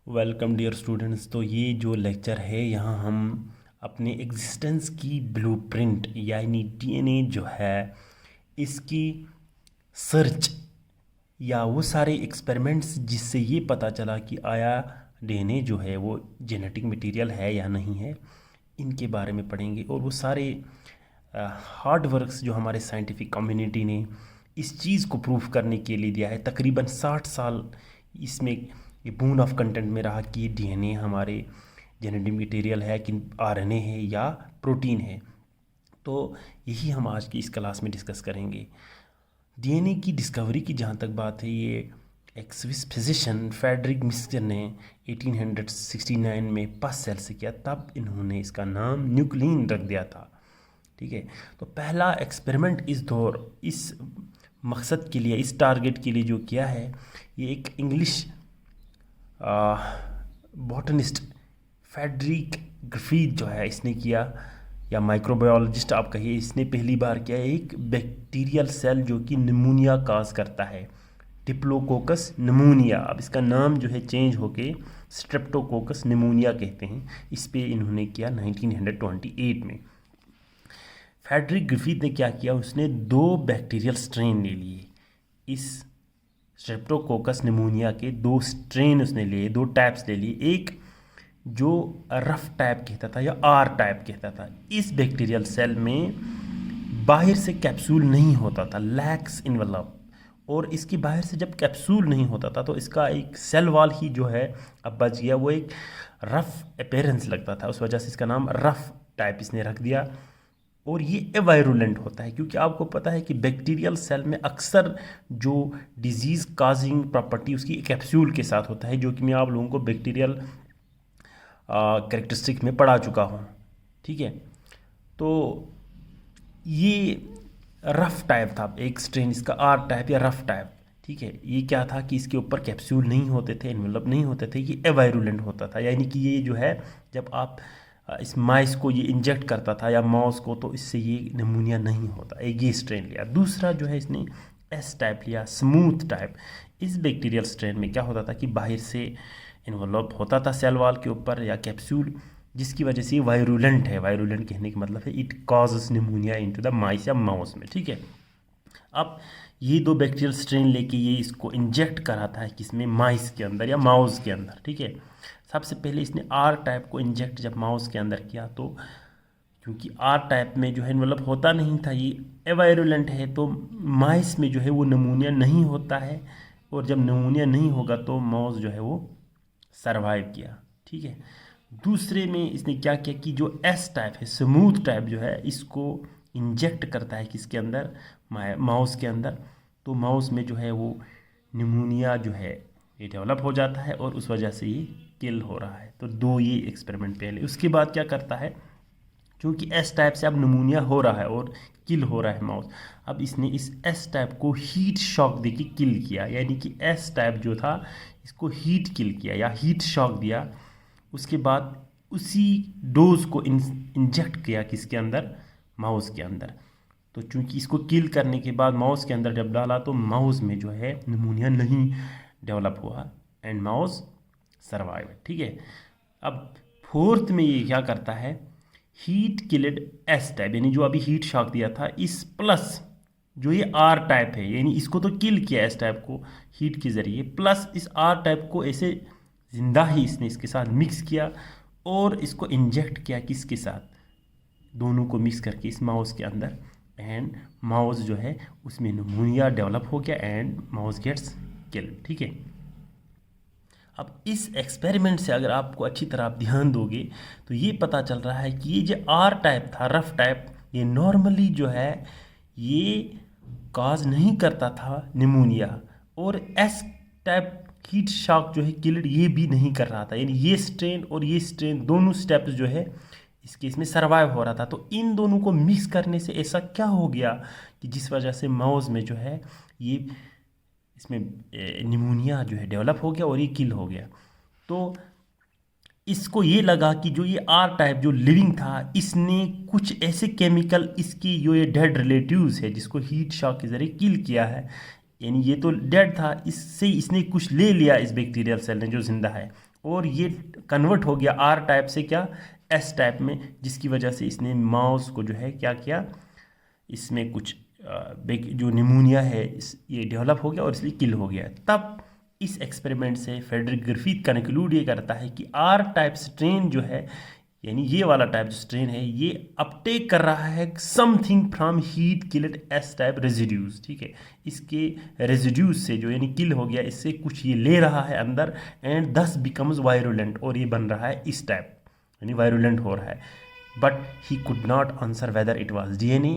Welcome dear students. तो ये जो लेक्चर है यहाँ हम अपने एग्जिस्टेंस की ब्लूप्रिंट यानी डीएनए जो है इसकी सर्च या वो सारे एक्सपेरिमेंट्स जिससे ये पता चला कि आया डीएनए जो है वो जेनेटिक मटेरियल है या नहीं है, इनके बारे में पढ़ेंगे। और वो सारे हार्ड वर्क्स जो हमारे साइंटिफिक कम्युनिटी ने इस चीज़ को प्रूफ करने के लिए दिया है, तकरीबन 60 साल इसमें ये बून ऑफ कंटेंट में रहा कि डीएनए हमारे जेनेटिक मटेरियल है कि आरएनए है या प्रोटीन है। तो यही हम आज की इस क्लास में डिस्कस करेंगे। डीएनए की डिस्कवरी की जहाँ तक बात है, ये एक स्विस फिजिशियन फ्रेडरिक मिस्टर ने 1869 में पस सेल से किया, तब इन्होंने इसका नाम न्यूक्लिन रख दिया था। ठीक है, तो पहला एक्सपेरिमेंट इस मकसद के लिए, इस टारगेट के लिए जो किया है, ये एक इंग्लिश बॉटनिस्ट फ्रेडरिक ग्रिफिथ जो है इसने किया, या माइक्रोबायोलॉजिस्ट आप कहिए, इसने पहली बार किया एक बैक्टीरियल सेल जो कि निमोनिया काज करता है, डिप्लोकोकस निमोनिया। अब इसका नाम जो है चेंज होके स्ट्रेप्टोकोकस निमोनिया कहते हैं। इस पे इन्होंने किया 1928 में। फ्रेडरिक ग्रिफिथ ने क्या किया, उसने 2 बैक्टीरियल स्ट्रेन ले लिए। इस स्ट्रेप्टोकोकस निमोनिया के 2 स्ट्रेन उसने लिए, 2 टाइप्स ले लिए। एक जो रफ टाइप कहता था या आर टाइप कहता था। इस बैक्टीरियल सेल में बाहर से कैप्सूल नहीं होता था, लैक्स इन्वेलप, और इसकी बाहर से जब कैप्सूल नहीं होता था तो इसका एक सेल वॉल ही जो है अब बच गया, वो एक रफ अपीयरेंस लगता था, उस वजह से इसका नाम रफ टाइप इसने रख दिया। और ये एवायरुलेंट होता है क्योंकि आपको पता है कि बैक्टीरियल सेल में अक्सर जो डिजीज़ काजिंग प्रॉपर्टी उसकी कैप्सूल के साथ होता है, जो कि मैं आप लोगों को बैक्टीरियल कैरेक्टरिस्टिक में पढ़ा चुका हूँ। ठीक है, तो ये रफ टाइप था एक स्ट्रेन, इसका आर टाइप या रफ टाइप। ठीक है, ये क्या था कि इसके ऊपर कैप्सूल नहीं होते थे, एनवेलप नहीं होते थे, ये एवायरुलेंट होता था, यानी कि ये जो है जब आप इस माइस को ये इंजेक्ट करता था या माउस को, तो इससे ये निमोनिया नहीं होता। एक ये स्ट्रेन लिया। दूसरा जो है इसने एस टाइप लिया, स्मूथ टाइप। इस बैक्टीरियल स्ट्रेन में क्या होता था कि बाहर से इन्वॉल्व होता था सेल वॉल के ऊपर या कैप्सूल, जिसकी वजह से ये वायरुलेंट है। वायरुलेंट कहने का मतलब है it causes pneumonia into the माइस या माउस में। ठीक है, अब ये 2 बैक्टीरियल स्ट्रेन लेके ये इसको इंजेक्ट कराता है किसमें, माइस के अंदर या माउस के अंदर। ठीक है, सबसे पहले इसने आर टाइप को इंजेक्ट जब माउस के अंदर किया, तो क्योंकि आर टाइप में जो है इन्वेलप होता नहीं था, ये एवायरुलेंट है, तो माइस में जो है वो निमोनिया नहीं होता है, और जब निमोनिया नहीं होगा तो माउस जो है वो सरवाइव किया। ठीक है, दूसरे में इसने क्या किया कि जो एस टाइप है, स्मूथ टाइप जो है, इसको इंजेक्ट करता है किसके अंदर, माउस के अंदर, तो माउस में जो है वो निमोनिया जो है ये डेवलप हो जाता है और उस वजह से ये किल हो रहा है। तो 2 ये एक्सपेरिमेंट पहले। उसके बाद क्या करता है, क्योंकि एस टाइप से अब निमोनिया हो रहा है और किल हो रहा है माउस, अब इसने इस एस टाइप को हीट शॉक देके किल किया, यानी कि एस टाइप जो था इसको हीट किल किया या हीट शॉक दिया। उसके बाद उसी डोज को इंजेक्ट किया किसके अंदर, माउस के अंदर। तो चूंकि इसको किल करने के बाद माउस के अंदर जब डाला तो माउस में जो है निमोनिया नहीं डेवलप हुआ एंड माउस सर्वाइव। ठीक है, अब फोर्थ में ये क्या करता है, हीट किल्ड एस टाइप, यानी जो अभी हीट शॉक दिया था इस प्लस जो ये आर टाइप है, यानी इसको तो किल किया एस टाइप को हीट के ज़रिए, प्लस इस आर टाइप को ऐसे जिंदा ही इसने इसके साथ मिक्स किया और इसको इंजेक्ट किया किसके साथ, दोनों को मिक्स करके इस माउस के अंदर, एंड माउस जो है उसमें निमोनिया डेवलप हो गया एंड माउस गेट्स किल्ड। ठीक है, अब इस एक्सपेरिमेंट से अगर आपको अच्छी तरह आप ध्यान दोगे तो ये पता चल रहा है कि ये जो आर टाइप था, रफ टाइप, ये नॉर्मली जो है ये काज नहीं करता था निमोनिया, और एस टाइप हीट शॉक जो है किल्ड ये भी नहीं कर रहा था, यानी ये स्ट्रेन और ये स्ट्रेन दोनों स्टेप्स जो है इस केस में सर्वाइव हो रहा था। तो इन दोनों को मिक्स करने से ऐसा क्या हो गया कि जिस वजह से माउस में जो है ये इसमें निमोनिया जो है डेवलप हो गया और ये किल हो गया। तो इसको ये लगा कि जो ये आर टाइप जो लिविंग था, इसने कुछ ऐसे केमिकल, इसकी जो ये डेड रिलेटिव्स है जिसको हीट शॉक के ज़रिए किल किया है, यानी ये तो डेड था, इससे इसने कुछ ले लिया इस बैक्टीरियल सेल ने जो जिंदा है, और ये कन्वर्ट हो गया आर टाइप से क्या एस टाइप में, जिसकी वजह से इसने माउस को जो है क्या किया, इसमें कुछ जो निमोनिया है ये डेवलप हो गया और इसलिए किल हो गया। तब इस एक्सपेरिमेंट से फ्रेडरिक ग्रिफिथ कंक्लूड ये करता है कि आर टाइप स्ट्रेन जो है, यानी ये वाला टाइप जो स्ट्रेन है, ये अपटेक कर रहा है something from heat killed S type residues. ठीक है, इसके रेजिड्यूज से जो यानी किल हो गया, इससे कुछ ये ले रहा है अंदर, एंड दस बिकम्स वायरुलेंट, और ये बन रहा है इस टाइप, यानी वायरुलेंट हो रहा है। But he could not answer whether it was DNA,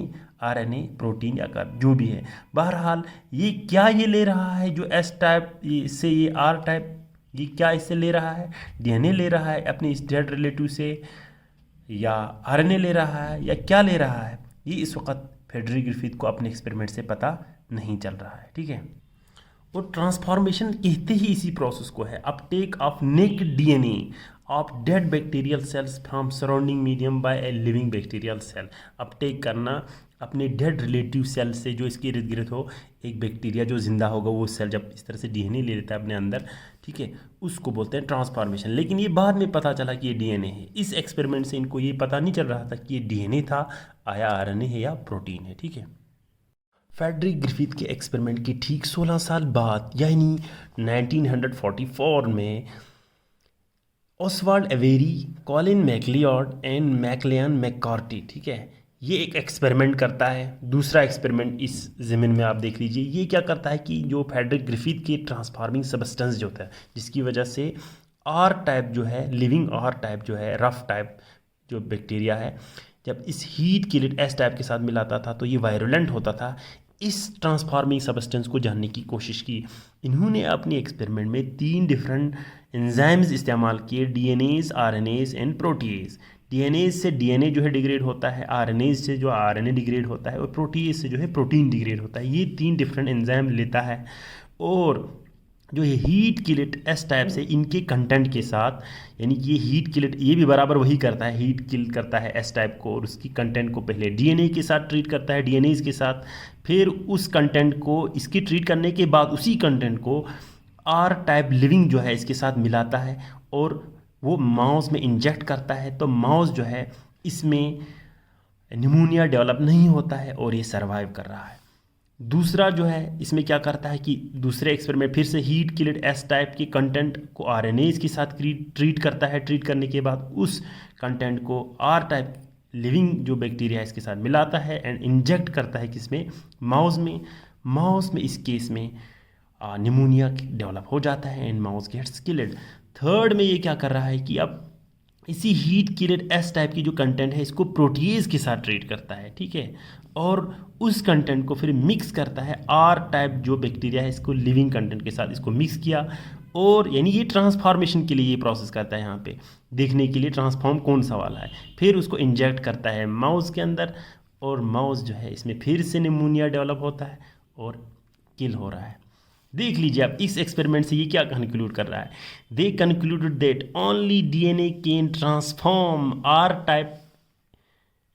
RNA, protein या कर जो भी है। बहरहाल ये क्या ये ले रहा है जो एस टाइप से ये आर टाइप, ये क्या इससे ले रहा है, DNA ले रहा है अपने इस डेड रिलेटिव से, या RNA ले रहा है, या क्या ले रहा है, ये इस वक्त फ्रेडरिक ग्रिफिथ को अपने एक्सपेरिमेंट से पता नहीं चल रहा है। ठीक है, और ट्रांसफॉर्मेशन कहते ही इसी प्रोसेस को है, uptake of naked DNA of dead bacterial cells from surrounding medium by a living bacterial cell. Uptake करना अपने डेड रिलेटिव सेल से जो इसके इर्द गिर्द हो, एक बैक्टीरिया जो जिंदा होगा वो सेल जब इस तरह से DNA ले लेता है अपने अंदर, ठीक है, उसको बोलते हैं ट्रांसफॉर्मेशन। लेकिन ये बाद में पता चला कि ये DNA है। इस एक्सपेरिमेंट से इनको ये पता नहीं चल रहा था कि ये DNA था, आया RNA है या प्रोटीन है। ठीक है, फ्रेडरिक ग्रिफिथ के एक्सपेरिमेंट के ठीक 16 साल बाद, यानी 1944 में, Oswald Avery, Colin MacLeod and Maclyn McCarty, ठीक है, ये एक एक्सपेरिमेंट करता है। दूसरा एक्सपेरिमेंट इस ज़मीन में आप देख लीजिए, ये क्या करता है कि जो फ्रेडरिक ग्रिफिथ के ट्रांसफार्मिंग सब्सटेंस जो होता है, जिसकी वजह से आर टाइप जो है, लिविंग आर टाइप जो है, रफ टाइप जो बैक्टीरिया है, जब इस हीट किल्ड एस टाइप के साथ मिलाता था तो ये वायरुलेंट होता था। इस ट्रांसफार्मिंग सब्सटेंस को जानने की कोशिश की। इन्होंने अपने एक्सपेरिमेंट में 3 डिफरेंट एंजाइम्स इस्तेमाल किए, DNAs, RNAs and protease. DNA से DNA जो है डिग्रेड होता है, RNA से जो RNA डिग्रेड होता है, और प्रोटीएज से जो है प्रोटीन डिग्रेड होता है। ये 3 डिफरेंट एंजाइम लेता है, और जो ये हीट किल्ड एस टाइप से इनके कंटेंट के साथ, यानी ये हीट किल्ड ये भी बराबर वही करता है, हीट किल करता है एस टाइप को, और उसकी कंटेंट को पहले DNA के साथ ट्रीट करता है, DNAs के साथ, फिर उस कंटेंट को इसकी ट्रीट करने के बाद उसी कंटेंट को आर टाइप लिविंग जो है इसके साथ मिलाता है, और वो माउस में इंजेक्ट करता है। तो माउस जो है इसमें निमोनिया डेवलप नहीं होता है और ये सर्वाइव कर रहा है। दूसरा जो है इसमें क्या करता है कि दूसरे एक्सपेरिमेंट फिर से हीट किल्ड एस टाइप के कंटेंट को RNAs के साथ ट्रीट करता है। ट्रीट करने के बाद उस कंटेंट को आर टाइप लिविंग जो बैक्टीरिया है इसके साथ मिलाता है एंड इंजेक्ट करता है किसमें, माउस में। माउस में इस केस में निमोनिया डेवलप हो जाता है and mouse gets killed. Third में ये क्या कर रहा है कि अब इसी हीट किल्ड एस टाइप की जो कंटेंट है इसको प्रोटीएज के साथ ट्रीट करता है, ठीक है, और उस कंटेंट को फिर मिक्स करता है आर टाइप जो बैक्टीरिया है इसको लिविंग कंटेंट के साथ इसको मिक्स किया, और यानी ये ट्रांसफॉर्मेशन के लिए ये प्रोसेस करता है, यहाँ पे देखने के लिए ट्रांसफॉर्म कौन सा वाला है। फिर उसको इंजेक्ट करता है माउस के अंदर, और माउस जो है इसमें फिर से निमोनिया डेवलप होता है और किल हो रहा है। देख लीजिए आप इस एक्सपेरिमेंट से ये क्या कंक्लूड कर रहा है। They concluded that only DNA can transform R type,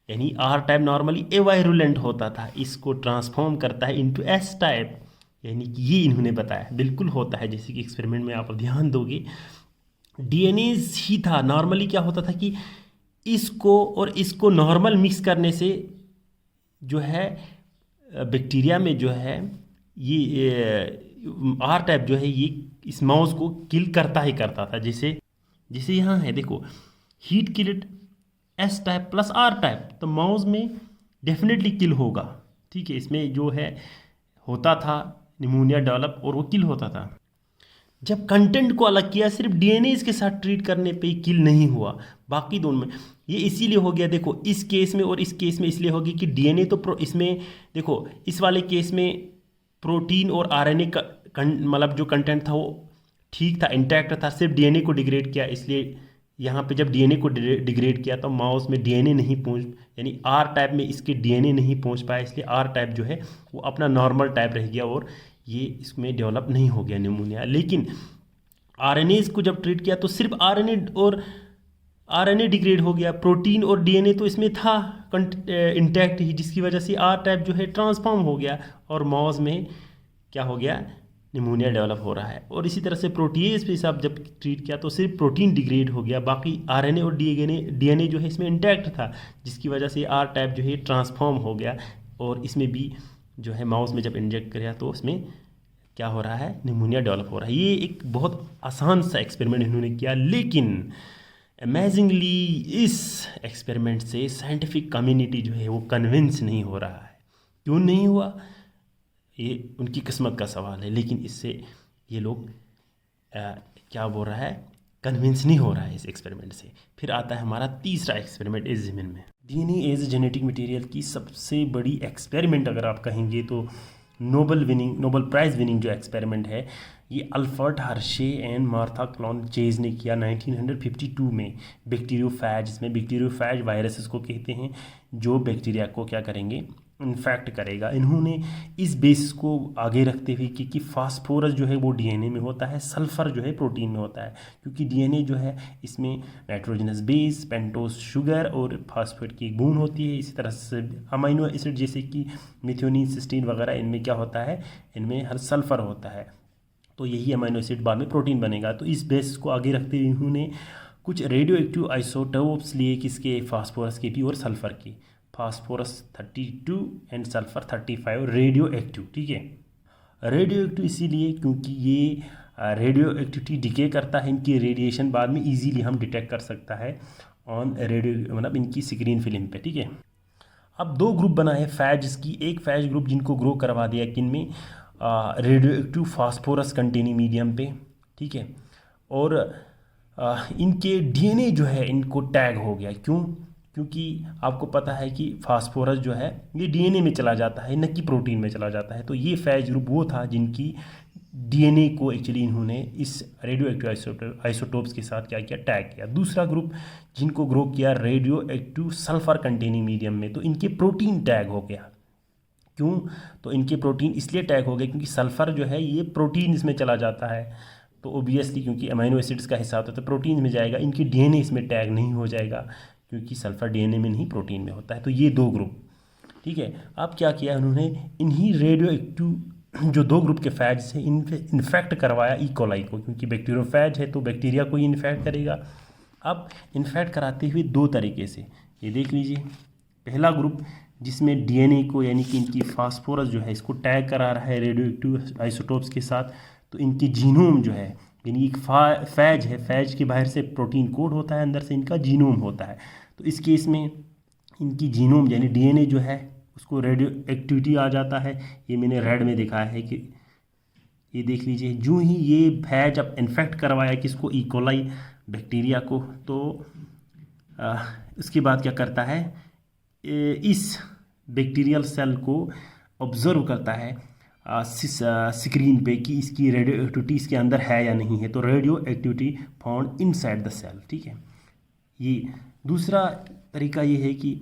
यानी आर टाइप नॉर्मली एवायरुलेंट होता था, इसको ट्रांसफॉर्म करता है इनटू एस टाइप, यानी कि ये इन्होंने बताया बिल्कुल होता है। जैसे कि एक्सपेरिमेंट में आप ध्यान दोगे DNA ही था, नॉर्मली क्या होता था कि इसको और इसको नॉर्मल मिक्स करने से जो है बैक्टीरिया में जो है ये आर टाइप जो है ये इस माउस को किल करता ही करता था। जैसे यहाँ है देखो, heat killed S type plus R type, तो माउस में डेफिनेटली किल होगा, ठीक है। इसमें जो है होता था निमोनिया डेवलप और वो किल होता था। जब कंटेंट को अलग किया, सिर्फ DNA के साथ ट्रीट करने पे किल नहीं हुआ, बाकी दोनों में ये इसीलिए हो गया। देखो इस केस में और इस केस में इसलिए होगी कि DNA तो इसमें देखो इस वाले केस में प्रोटीन और RNA का मतलब जो कंटेंट था वो ठीक था, इंटैक्ट था, सिर्फ DNA को डिग्रेड किया। इसलिए यहाँ पे जब DNA को डिग्रेड किया तो माउस में DNA नहीं पहुँच, यानी आर टाइप में इसके DNA नहीं पहुँच पाया, इसलिए आर टाइप जो है वो अपना नॉर्मल टाइप रह गया और ये इसमें डेवलप नहीं हो गया निमोनिया। लेकिन RNAs को जब ट्रीट किया तो सिर्फ RNA डिग्रेड हो गया, प्रोटीन और DNA तो इसमें था इंटैक्ट ही, जिसकी वजह से आर टाइप जो है ट्रांसफॉर्म हो गया और माउस में क्या हो गया, निमोनिया डेवलप हो रहा है। और इसी तरह से प्रोटीएज पे आप जब ट्रीट किया तो सिर्फ प्रोटीन डिग्रेड हो गया, बाकी आरएनए और डीएनए जो है इसमें इंटैक्ट था, जिसकी वजह से आर टाइप जो है ट्रांसफॉर्म हो गया। और इसमें भी जो है माउस में जब इंजेक्ट किया तो उसमें क्या हो रहा है, निमोनिया डेवलप हो रहा है। ये एक बहुत आसान सा एक्सपेरिमेंट इन्होंने किया, लेकिन अमेजिंगली इस एक्सपेरिमेंट से साइंटिफिक कम्युनिटी जो है वो कन्विंस नहीं हो रहा है। क्यों नहीं हुआ, ये उनकी किस्मत का सवाल है, लेकिन इससे ये लोग क्या बोल रहा है, कन्विंस नहीं हो रहा है इस एक्सपेरिमेंट से। फिर आता है हमारा तीसरा एक्सपेरिमेंट इस ज़मीन में। डीएनए एज जेनेटिक मटेरियल की सबसे बड़ी एक्सपेरिमेंट अगर आप कहेंगे तो नोबल प्राइज़ विनिंग जो एक्सपेरिमेंट है, ये अल्फर्ट हर्शे एंड मार्था क्लॉन चेज ने किया 1952 में बैक्टीरियोफेज। इसमें बैक्टीरियोफेज वायरसेस को कहते हैं जो बैक्टीरिया को क्या करेंगे, इन्फेक्ट करेगा। इन्होंने इस बेसिस को आगे रखते हुए कि फास्फोरस जो है वो डीएनए में होता है, सल्फ़र जो है प्रोटीन में होता है, क्योंकि डीएनए जो है इसमें नाइट्रोजनस बेस, पेंटोस शुगर और फास्फेट की एक बूंद होती है। इसी तरह से अमीनो एसिड जैसे कि मिथ्योनिन, सिस्टीन वगैरह, इनमें क्या होता है, इनमें हर सल्फ़र होता है, तो यही अमीनो एसिड बाद में प्रोटीन बनेगा। तो इस बेसिस को आगे रखते हुए इन्होंने कुछ रेडियो एक्टिव आइसोटोप्स लिए, किसके, फास्फोरस के भी और सल्फ़र की। Phosphorus 32 and sulphur 35 radio active. ठीक है, रेडियो एक्टिव इसीलिए क्योंकि ये रेडियो एक्टिविटी डिके करता है, इनकी रेडिएशन बाद में इजीली हम डिटेक्ट कर सकता है ऑन रेडियो, मतलब इनकी स्क्रीन फिल्म पे। ठीक है, अब दो ग्रुप बना है फैज की। एक फैज ग्रुप जिनको ग्रो करवा दिया किन में, radio active phosphorus containing medium पे। ठीक है, और इनके डीएनए जो है इनको टैग हो गया। क्यों, क्योंकि आपको पता है कि फास्फोरस जो है ये डीएनए में चला जाता है, न कि प्रोटीन में चला जाता है। तो ये फैज ग्रुप वो था जिनकी डीएनए को एक्चुअली इन्होंने इस रेडियो एक्टिव आइसोटोप्स के साथ क्या किया, टैग किया। दूसरा ग्रुप जिनको ग्रो किया radio active sulphur containing medium में, तो इनके प्रोटीन टैग हो गया। क्यों, तो इनके प्रोटीन इसलिए टैग हो गए क्योंकि सल्फ़र जो है ये प्रोटीन इसमें चला जाता है, तो ओबियसली क्योंकि अमीनो एसिड्स का हिस्सा होता है तो प्रोटीन में जाएगा, इनकी डीएनए इसमें टैग नहीं हो जाएगा क्योंकि सल्फ़र डीएनए में नहीं प्रोटीन में होता है। तो ये दो ग्रुप। ठीक है, अब क्या किया उन्होंने, इन्हीं रेडियो एक्टिव जो दो ग्रुप के फैज हैं इन पे इन्फेक्ट करवाया ई कोलाई को, क्योंकि बैक्टीरियोफेज है तो बैक्टीरिया को ही इन्फेक्ट करेगा। अब इन्फेक्ट कराते हुए दो तरीके से, ये देख लीजिए। पहला ग्रुप जिसमें डीएनए को यानी कि इनकी फास्फोरस जो है इसको टैग करा रहा है रेडियो एक्टिव आइसोटोप्स के साथ, तो इनकी जीनोम जो है, यानी एक फैज है, फैज के बाहर से प्रोटीन कोड होता है, अंदर से इनका जीनोम होता है। तो इस केस में इनकी जीनोम यानी डीएनए जो है उसको रेडियो एक्टिविटी आ जाता है। ये मैंने रेड में दिखाया है कि ये देख लीजिए, जो ही ये फैज अब इन्फेक्ट करवाया किसको, ई कोलाई बैक्टीरिया को, तो उसके बाद क्या करता है, इस बैक्टीरियल सेल को ऑब्जर्व करता है स्क्रीन पे कि इसकी रेडियो एक्टिविटी इसके अंदर है या नहीं है, तो radioactivity found inside the cell. ठीक है, ये दूसरा तरीका ये है कि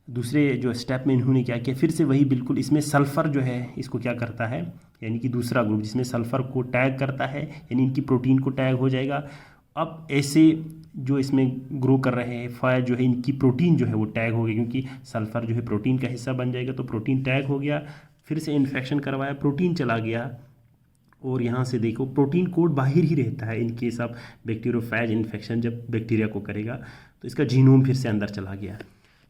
दूसरे जो स्टेप में इन्होंने क्या किया, फिर से वही बिल्कुल, इसमें सल्फ़र जो है इसको क्या करता है, यानी कि दूसरा ग्रुप जिसमें सल्फ़र को टैग करता है, यानी इनकी प्रोटीन को टैग हो जाएगा। अब ऐसे जो इसमें ग्रो कर रहे हैं फायर जो है इनकी प्रोटीन जो है वो टैग हो गई, क्योंकि सल्फ़र जो है प्रोटीन का हिस्सा बन जाएगा, तो प्रोटीन टैग हो गया। फिर से इन्फेक्शन करवाया, प्रोटीन चला गया, और यहाँ से देखो प्रोटीन कोड बाहर ही रहता है in case of bacteriophage infection. जब बैक्टीरिया को करेगा तो इसका जीनोम फिर से अंदर चला गया।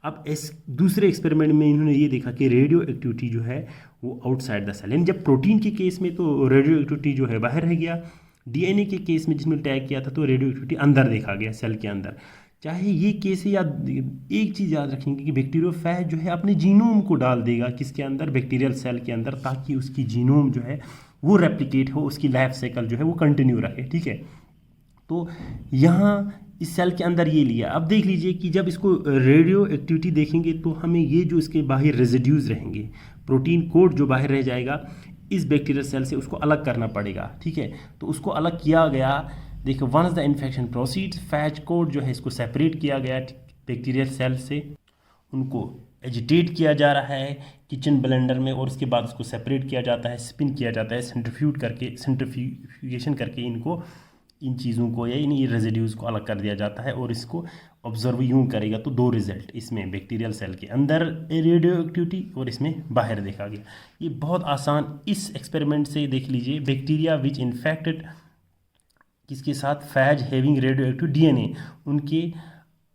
अब इस दूसरे एक्सपेरिमेंट में इन्होंने ये देखा कि रेडियो एक्टिविटी जो है वो आउटसाइड द सेल, यानी जब प्रोटीन के केस में तो रेडियो एक्टिविटी जो है बाहर रह गया, डीएनए के केस में जिसमें टैग किया था तो रेडियो एक्टिविटी अंदर देखा गया सेल के अंदर। चाहे ये केस है, या एक चीज़ याद रखेंगे कि बैक्टीरियोफेज जो है अपने जीनोम को डाल देगा किसके अंदर, बैक्टीरियल सेल के अंदर, ताकि उसकी जीनोम जो है वो रेप्लिकेट हो, उसकी लाइफ साइकिल जो है वो कंटिन्यू रखे। ठीक है, तो यहाँ इस सेल के अंदर ये लिया। अब देख लीजिए कि जब इसको रेडियो एक्टिविटी देखेंगे तो हमें ये जो इसके बाहर रेजिड्यूज़ रहेंगे, प्रोटीन कोड जो बाहर रह जाएगा इस बैक्टीरियल सेल से, उसको अलग करना पड़ेगा। ठीक है, तो उसको अलग किया गया। देखो, once the infection proceeds, phage code जो है इसको सेपरेट किया गया बैक्टीरियल सेल से, उनको एजिटेट किया जा रहा है किचन ब्लेंडर में, और उसके बाद उसको सेपरेट किया जाता है, स्पिन किया जाता है, सेंट्रीफ्यूगेशन करके इनको इन चीज़ों को या इन रेजिड्यूज़ को अलग कर दिया जाता है और इसको ऑब्जर्व यूँ करेगा तो दो रिजल्ट इसमें बैक्टीरियल सेल के अंदर रेडियो एक्टिविटी और इसमें बाहर देखा गया। ये बहुत आसान, इस एक्सपेरिमेंट से देख लीजिए, बैक्टीरिया विच इन्फेक्टेड किसके साथ, Faiz having radio active DNA, उनके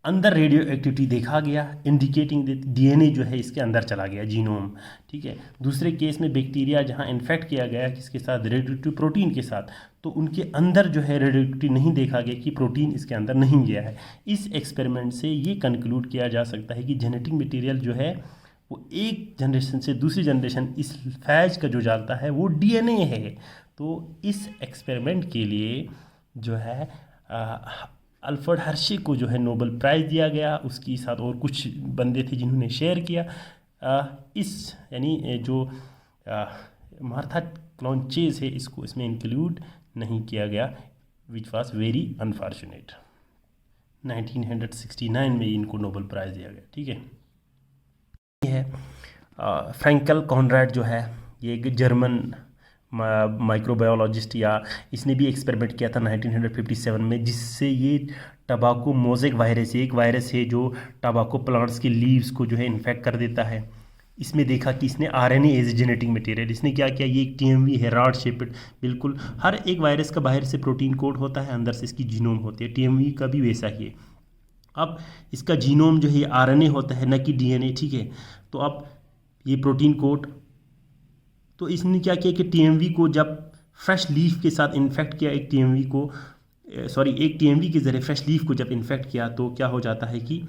अंदर रेडियो एक्टिविटी देखा गया, इंडिकेटिंग डीएनए जो है इसके अंदर चला गया, जीनोम। ठीक है। दूसरे केस में बैक्टीरिया जहां इन्फेक्ट किया गया किसके साथ, रेडियो एक्टिव प्रोटीन के साथ, तो उनके अंदर जो है रेडियो एक्टिविटी नहीं देखा गया कि प्रोटीन इसके अंदर नहीं गया है। इस एक्सपेरिमेंट से ये कंक्लूड किया जा सकता है कि जेनेटिक मटेरियल जो है वो एक जनरेशन से दूसरी जनरेशन इस फैज का जो जाता है वो डीएनए है। तो इस एक्सपेरिमेंट के लिए जो है अल्फ्रेड हर्शी को जो है नोबेल प्राइज़ दिया गया। उसके साथ और कुछ बंदे थे जिन्होंने शेयर किया। इस यानी जो मार्था क्लॉन्चेस है इसको इसमें इंक्लूड नहीं किया गया, विच वॉज वेरी अनफॉर्चुनेट। 1969 में इनको नोबेल प्राइज़ दिया गया। ठीक है। ये है फ्रैंकल कॉनराड जो है, ये एक जर्मन माइक्रोबायोलॉजिस्ट, या इसने भी एक्सपेरिमेंट किया था 1957 में, जिससे ये टबाको मोज़ेक वायरस, एक वायरस है जो टबाको प्लांट्स के लीव्स को जो है इन्फेक्ट कर देता है। इसमें देखा कि इसने आरएनए एज जेनेटिक मटेरियल, इसने क्या किया, ये एक टीएमवी है, रॉड शेप्ड, बिल्कुल हर एक वायरस का बाहर से प्रोटीन कोड होता है, अंदर से इसकी जीनोम होती है, टीएमवी का भी वैसा ही है। अब इसका जीनोम जो है आरएनए होता है, न कि डीएनए। ठीक है। तो अब ये प्रोटीन कोड, तो इसने क्या किया कि टीएमवी को जब फ्रेश लीफ के साथ इन्फेक्ट किया, एक टीएमवी के ज़रिए फ्रेश लीफ को जब इन्फेक्ट किया, तो क्या हो जाता है कि